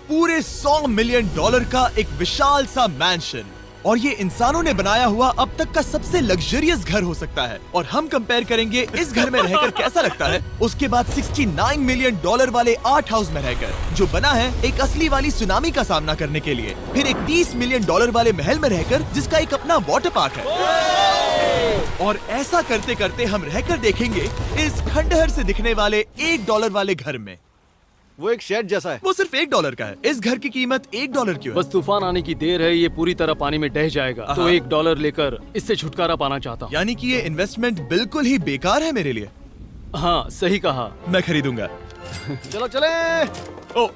पूरे $100 मिलियन का एक विशाल सा मैंशन। और ये इंसानों ने बनाया हुआ अब तक का सबसे लग्जरियस घर हो सकता है। और हम कंपेयर करेंगे इस घर में रहकर कैसा लगता है उसके बाद $69 मिलियन वाले आर्ट हाउस में रहकर, जो बना है एक असली वाली सुनामी का सामना करने के लिए। फिर एक $30 मिलियन वाले महल में रहकर जिसका एक अपना वाटर पार्क है। और ऐसा करते करते हम रहकर देखेंगे इस खंडहर से दिखने वाले $1 वाले घर में। वो एक शेड जैसा है। वो सिर्फ $1 का है। इस घर की कीमत $1 क्यों है? बस तूफान आने की देर है, ये पूरी तरह पानी में ढह जाएगा, तो $1 लेकर इससे छुटकारा पाना चाहता हूँ। यानी कि ये इन्वेस्टमेंट बिल्कुल ही बेकार है मेरे लिए। हाँ सही कहा। मैं खरीदूंगा। चलो चले। ओ,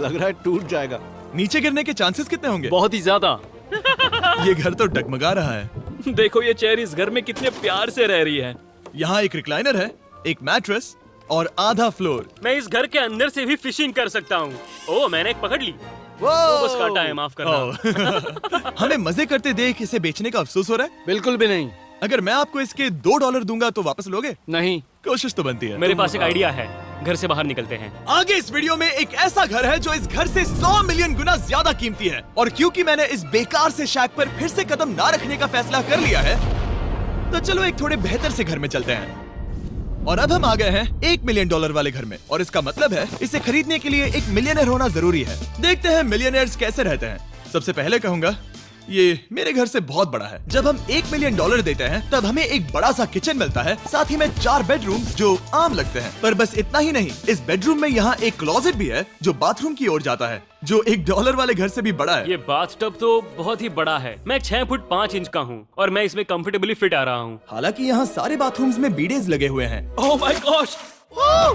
लग रहा है टूट जाएगा। नीचे गिरने के चांसेस कितने होंगे? बहुत ही ज्यादा। ये घर तो डगमगा रहा है। देखो ये चेयर इस घर में कितने प्यार से रह रही है। यहाँ एक रिक्लाइनर है, एक मैट्रेस और आधा फ्लोर। मैं इस घर के अंदर से भी फिशिंग कर सकता हूँ। ओह मैंने एक पकड़ ली। वो बस काटा है, माफ करना। हमें मजे करते देख इसे बेचने का अफसोस हो रहा है? बिल्कुल भी नहीं। अगर मैं आपको इसके $2 दूंगा तो वापस लोगे? नहीं। कोशिश तो बनती है। मेरे पास एक आइडिया है, घर से बाहर निकलते हैं। आगे इस वीडियो में एक ऐसा घर है जो इस घर से 100 मिलियन गुना ज्यादा कीमती है। और क्योंकि मैंने इस बेकार से शैक पर फिर से कदम ना रखने का फैसला कर लिया है, तो चलो एक थोड़े बेहतर से घर में चलते हैं। और अब हम आ गए हैं $1 मिलियन वाले घर में। और इसका मतलब है इसे खरीदने के लिए एक मिलियनर होना जरूरी है। देखते हैं मिलियनर्स कैसे रहते हैं। सबसे पहले कहूंगा ये मेरे घर से बहुत बड़ा है। जब हम $1 मिलियन देते हैं तब हमें एक बड़ा सा किचन मिलता है, साथ ही में 4 बेडरूम जो आम लगते हैं। पर बस इतना ही नहीं, इस बेडरूम में यहाँ एक क्लोजेट भी है जो बाथरूम की ओर जाता है, जो $1 वाले घर से भी बड़ा है। ये बाथटब तो बहुत ही बड़ा है। मैं 6 फुट 5 इंच का हूँ और मैं इसमें कंफर्टेबली फिट आ रहा हूँ। हालांकि यहाँ सारे बाथरूम्स में बीडेज लगे हुए हैं। Oh my gosh!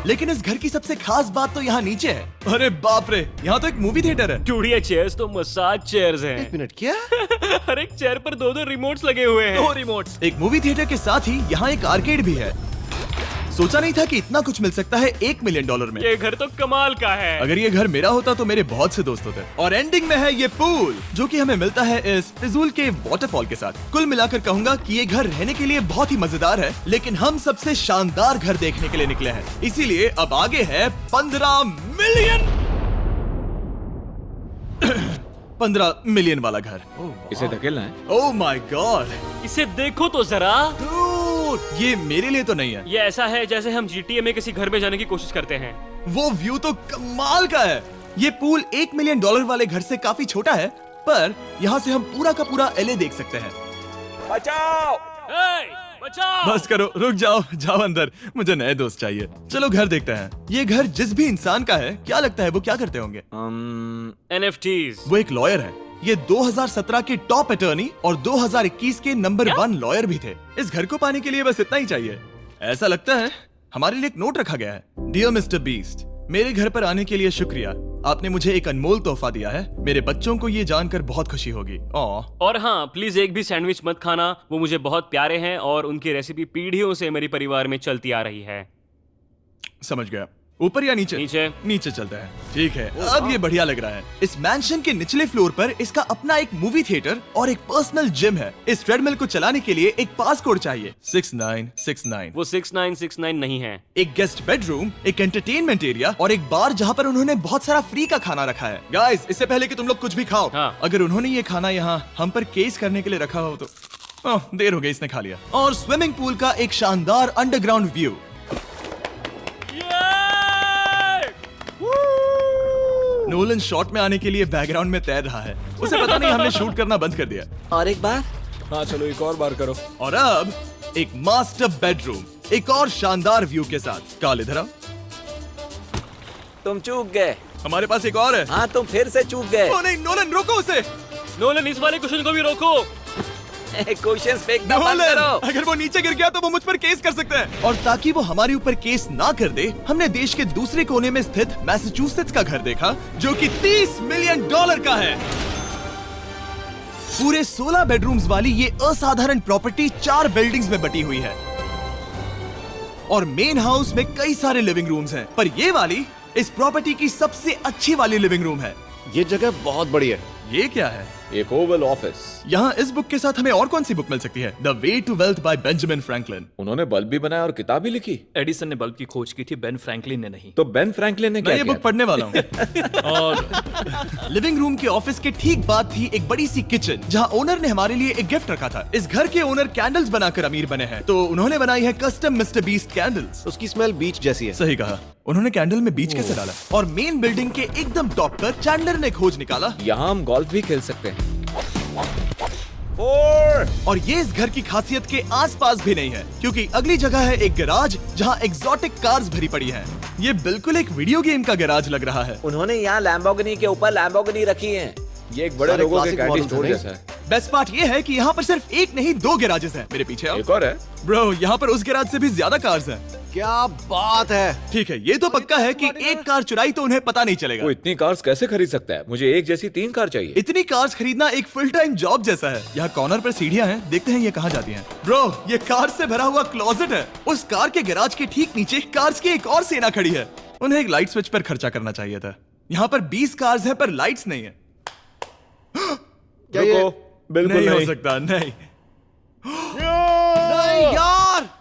लेकिन इस घर की सबसे खास बात तो यहाँ नीचे है। अरे बाप रे, यहाँ तो एक मूवी थिएटर है। टूड, ये चेयर्स तो मसाज चेयर्स हैं। एक मिनट, क्या? हर एक चेयर पर 2-2 रिमोट्स लगे हुए हैं। 2 रिमोट्स। एक मूवी थिएटर के साथ ही यहाँ एक आर्केड भी है। सोचा नहीं था कि इतना कुछ मिल सकता है $1 मिलियन में। ये घर तो कमाल का है। अगर ये घर मेरा होता तो मेरे बहुत से दोस्त होते। और एंडिंग में है ये पूल, जो कि हमें मिलता है इस फिजूल के वाटरफॉल के साथ। कुल मिलाकर कहूंगा कि ये घर रहने के लिए बहुत ही मजेदार है, लेकिन हम सबसे शानदार घर देखने के लिए निकले हैं। इसीलिए अब आगे है 15 मिलियन वाला घर। इसे धकेलना है। ओह माय गॉड, इसे देखो तो जरा। ये मेरे लिए तो नहीं है। ये ऐसा है जैसे हम GTA में किसी घर में जाने की कोशिश करते हैं। वो व्यू तो कमाल का है। ये पूल $1 मिलियन वाले घर से काफी छोटा है, पर यहाँ से हम पूरा का पूरा LA देख सकते हैं। बचाओ! बचाओ! बस करो, रुक जाओ, जाओ अंदर, मुझे नए दोस्त चाहिए। चलो घर देखते हैं। ये घर जिस भी इंसान का है, क्या लगता है वो क्या करते होंगे? NFTs। वो एक लॉयर है। ये 2017 के टॉप अटर्नी और 2021 के नंबर 1 लॉयर भी थे। इस घर को पाने के लिए बस इतना ही चाहिए। ऐसा लगता है हमारे लिए एक नोट रखा गया है। डियर मिस्टर बीस्ट, मेरे घर पर आने के लिए शुक्रिया। आपने मुझे एक अनमोल तोहफा दिया है। मेरे बच्चों को ये जानकर बहुत खुशी होगी। और हाँ, प्लीज एक भी सैंडविच मत खाना, वो मुझे बहुत प्यारे हैं और उनकी रेसिपी पीढ़ियों से मेरे परिवार में चलती आ रही है। समझ गया। ऊपर या नीचे? नीचे। नीचे चलता है। ठीक है, अब ये बढ़िया लग रहा है। इस मैंशन के निचले फ्लोर पर इसका अपना एक मूवी थिएटर और एक पर्सनल जिम है। इस ट्रेडमिल को चलाने के लिए एक पास कोड चाहिए, 6969। वो 6969 नहीं है। एक गेस्ट बेडरूम, एक एंटरटेनमेंट एरिया और एक बार जहाँ पर उन्होंने बहुत सारा फ्री का खाना रखा है। गाइस, इससे पहले कि तुम लोग कुछ भी खाओ, हाँ। अगर उन्होंने ये खाना यहाँ हम पर केस करने के लिए रखा हो तो देर हो गई, इसने खा लिया। और स्विमिंग पूल का एक शानदार अंडरग्राउंड व्यू। नोलन शॉट में आने के लिए बैकग्राउंड में तैर रहा है। उसे पता नहीं हमने शूट करना बंद कर दिया। और एक बार? हाँ चलो एक और बार करो। और अब एक मास्टर बेडरूम, एक और शानदार व्यू के साथ। काल इधर आओ। तुम चूक गए। हमारे पास एक और है। हाँ तुम फिर से चूक गए। ओ नहीं, नोलन रोको उसे। नोलन, इस वाले क्वेश्चन को भी रोको। क्वेश्चन फेंकना बंद नोलन, करो। अगर वो नीचे गिर गया तो वो मुझ पर केस कर सकते हैं। और ताकि वो हमारे ऊपर केस ना कर दे, हमने देश के दूसरे कोने में स्थित मैसाचुसेट्स का घर देखा, जो कि $30 मिलियन का है। पूरे 16 बेडरूम्स वाली ये असाधारण प्रॉपर्टी 4 बिल्डिंग्स में बटी हुई है। और मेन हाउस में कई सारे लिविंग रूम्स हैं, पर ये वाली इस प्रॉपर्टी की सबसे अच्छी वाली लिविंग रूम है। ये जगह बहुत बड़ी है। ये क्या है? एक ओवल ऑफिस। यहाँ इस बुक के साथ हमें और कौन सी बुक मिल सकती है? The way to wealth by Benjamin Franklin. उन्होंने बल्ब भी बनाया और किताब भी लिखी। एडिसन ने बल्ब की खोज की थी, बेन फ्रैंकलिन ने नहीं। तो बेन फ्रैंकलिन ने मैं क्या ये किया बुक पढ़ने वाला हूँ। और लिविंग रूम के ऑफिस के ठीक बाद थी एक बड़ी सी किचन जहाँ ओनर ने हमारे लिए एक गिफ्ट रखा था। इस घर के ओनर कैंडल्स बनाकर अमीर बने हैं, तो उन्होंने बनाई है कस्टम मिस्टर बीस्ट कैंडल्स। उसकी स्मेल बीच जैसी है। सही कहा। उन्होंने कैंडल में बीच कैसे डाला? और मेन बिल्डिंग के एकदम टॉप पर चैंडलर ने खोज निकाला। यहाँ हम गोल्फ भी खेल सकते हैं। 4 और ये इस घर की खासियत के आसपास भी नहीं है, क्योंकि अगली जगह है एक गैराज जहाँ एग्जॉटिक कार्स भरी पड़ी हैं। ये बिल्कुल एक वीडियो गेम का गैराज लग रहा है। उन्होंने यहाँ लैम्बोर्गिनी के ऊपर लैम्बोर्गिनी रखी है। ये एक बड़े सारे लोगों के classic कैंडी models स्टोर हैं, जैसा है। बेस्ट पार्ट ये है कि यहाँ पर सिर्फ एक नहीं 2 गैराजेस हैं। मेरे पीछे आओ। एक और है। ब्रो, यहाँ पर उस गैराज से भी ज्यादा कार्स हैं। क्या बात है। ठीक है, ये तो पक्का है कि एक कार चुराई तो उन्हें पता नहीं चलेगा। वो इतनी कार्स कैसे खरीद सकता है? मुझे एक जैसी 3 कार चाहिए। इतनी कार्स खरीदना एक फुल टाइम जॉब जैसा है। यहाँ कॉर्नर पर सीढ़ियाँ हैं, देखते हैं ये कहाँ जाती हैं। ब्रो, ये कार से भरा हुआ क्लोजेट है। उस कार के गैराज के ठीक नीचे कार्स की एक और सेना खड़ी है। उन्हें एक लाइट स्विच पर खर्चा करना चाहिए था। यहाँ पर 20 कार्स हैं पर लाइट्स नहीं है। क्या ये? रुको, बिल्कुल नहीं हो नहीं। सकता, नहीं। नहीं यार।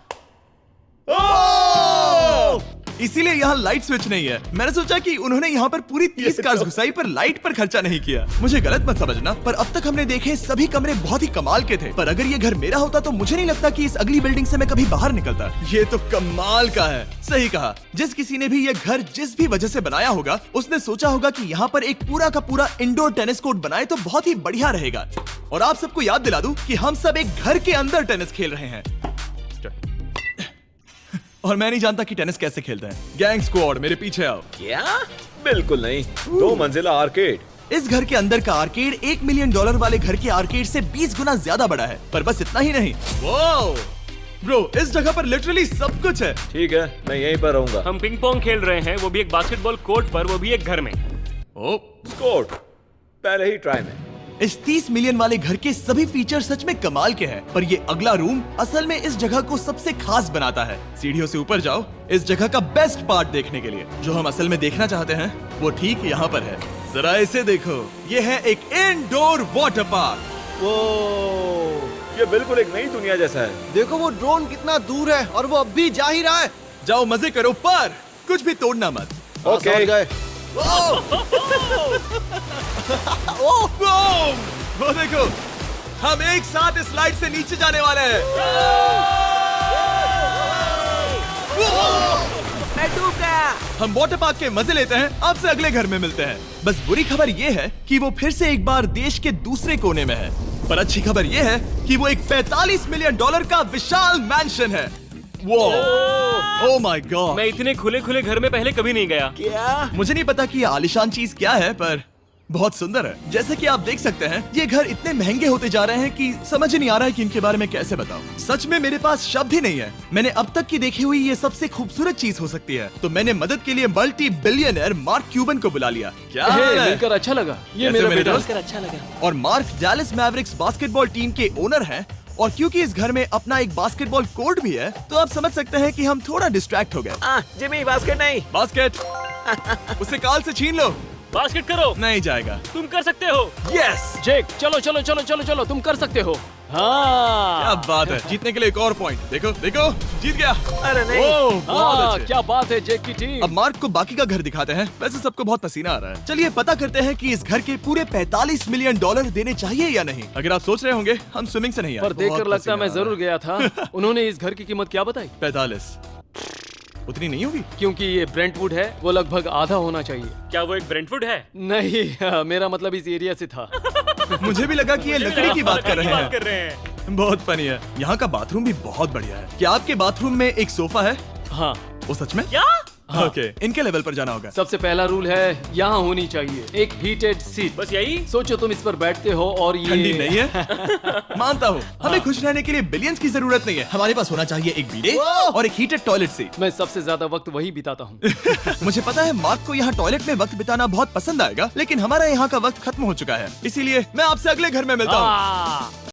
इसीलिए यहाँ लाइट स्विच नहीं है। मैंने सोचा कि उन्होंने यहाँ पर पूरी 30 कार्स घुसाई पर लाइट पर खर्चा नहीं किया। मुझे गलत मत समझना, पर अब तक हमने देखे सभी कमरे बहुत ही कमाल के थे। पर अगर ये घर मेरा होता तो मुझे नहीं लगता कि इस अगली बिल्डिंग से मैं कभी बाहर निकलता। ये तो कमाल का है। सही कहा। जिस किसी ने भी ये घर जिस भी वजह से बनाया होगा, उसने सोचा होगा कि यहाँ पर एक पूरा का पूरा इंडोर टेनिस कोर्ट बनाए तो बहुत ही बढ़िया रहेगा। और आप सबको याद दिला दूं कि हम सब एक घर के अंदर टेनिस खेल रहे हैं। और मैं नहीं जानता कि टेनिस कैसे खेलते हैं। गैंग स्क्वाड, मेरे पीछे आओ। क्या? बिल्कुल नहीं। 2 मंजिला आर्केड। इस घर के अंदर का आर्केड $1 मिलियन वाले घर के आर्केड से 20 गुना ज्यादा बड़ा है। पर बस इतना ही नहीं। वाओ ब्रो, इस जगह पर लिटरली सब कुछ है। ठीक है, मैं यहीं पर रहूंगा। हम पिंग पोंग खेल रहे हैं, वो भी एक बास्केटबॉल कोर्ट पर, वो भी एक घर में। ओ, स्कोर पहले ही ट्राई में। इस 30 मिलियन वाले घर के सभी फीचर सच में कमाल के हैं, पर ये अगला रूम असल में इस जगह को सबसे खास बनाता है। सीढ़ियों से ऊपर जाओ इस जगह का बेस्ट पार्ट देखने के लिए। जो हम असल में देखना चाहते हैं वो ठीक यहाँ पर है। जरा इसे देखो, ये है एक इंडोर वाटर पार्क। वो ये बिल्कुल एक नई दुनिया जैसा है। देखो वो ड्रोन कितना दूर है और वो अब भी जा ही रहा है। जाओ मजे करो, पर कुछ भी तोड़ना मत। ओके। समझ गए। वो देखो, हम एक साथ इस स्लाइड से नीचे जाने वाले हैं। मैं डूब गया। हम वाटर पार्क के मजे लेते हैं। आपसे अगले घर में मिलते हैं। बस बुरी खबर ये है कि वो फिर से एक बार देश के दूसरे कोने में है। पर अच्छी खबर ये है कि वो एक $45 मिलियन का विशाल मैंशन है। Oh my God. मैं इतने खुले खुले घर में पहले कभी नहीं गया। क्या? मुझे नहीं पता कि ये आलीशान चीज क्या है, पर बहुत सुंदर है। जैसे कि आप देख सकते हैं, ये घर इतने महंगे होते जा रहे हैं कि समझ ही नहीं आ रहा है कि इनके बारे में कैसे बताऊं। सच में मेरे पास शब्द ही नहीं है। मैंने अब तक की देखी हुई ये सबसे खूबसूरत चीज हो सकती है। तो मैंने मदद के लिए मल्टी बिलियनर मार्क क्यूबन को बुला लिया। क्या हे, हाल है? मिलकर अच्छा लगा। ये कैसे मेरा मेरे बेटा। दोस्त? अच्छा लगा। और mark Dallas Mavericks basketball team के ओनर हैं। और क्योंकि इस घर में अपना एक बास्केटबॉल कोर्ट भी है, तो आप समझ सकते हैं कि हम थोड़ा डिस्ट्रैक्ट हो गए। जिमी, बास्केट नहीं। बास्केट उसे काल से छीन लो। बास्केट करो, नहीं जाएगा। तुम कर सकते हो। यस, जेक, चलो चलो चलो चलो चलो, तुम कर सकते हो। हाँ क्या बात है। जीतने के लिए एक और पॉइंट। देखो देखो, जीत गया। अरे नहीं। ओह, बहुत हाँ, अच्छे। क्या बात है जेक की टीम। अब मार्क को बाकी का घर दिखाते हैं। वैसे सबको बहुत पसीना आ रहा है। चलिए पता करते हैं कि इस घर के पूरे $45 मिलियन देने चाहिए या नहीं। अगर आप सोच रहे होंगे हम स्विमिंग से नहीं आए, पर देखकर बहुत लगता है मैं पसीना आ जरूर गया था। उन्होंने इस घर की कीमत क्या बताई? रहा है। 45 उतनी नहीं होगी। क्योंकि ये ब्रेंटवुड है, वो लगभग आधा होना चाहिए। क्या वो एक ब्रेंटफुड है? नहीं, मेरा मतलब इस एरिया से था। मुझे भी लगा कि ये लकड़ी की बात कर रहे बात कर हैं। रहे हैं। बहुत फनी है। यहाँ का बाथरूम भी बहुत बढ़िया है। क्या आपके बाथरूम में एक सोफा है? हाँ, वो सच में? क्या? ओके, इनके लेवल पर जाना होगा। सबसे पहला रूल है यहाँ होनी चाहिए एक हीटेड सीट। बस यही? सोचो तुम इस पर बैठते हो और ये ठंडी नहीं है। मानता हूँ, हमें खुश रहने के लिए बिलियंस की जरूरत नहीं है। हमारे पास होना चाहिए एक बीडे और एक हीटेड टॉयलेट सीट। मैं सबसे ज्यादा वक्त वही बिताता हूँ। मुझे पता है मार्क को यहाँ टॉयलेट में वक्त बिताना बहुत पसंद आएगा, लेकिन हमारा यहाँ का वक्त खत्म हो चुका है। इसीलिए मैं आपसे अगले घर में मिलता हूँ।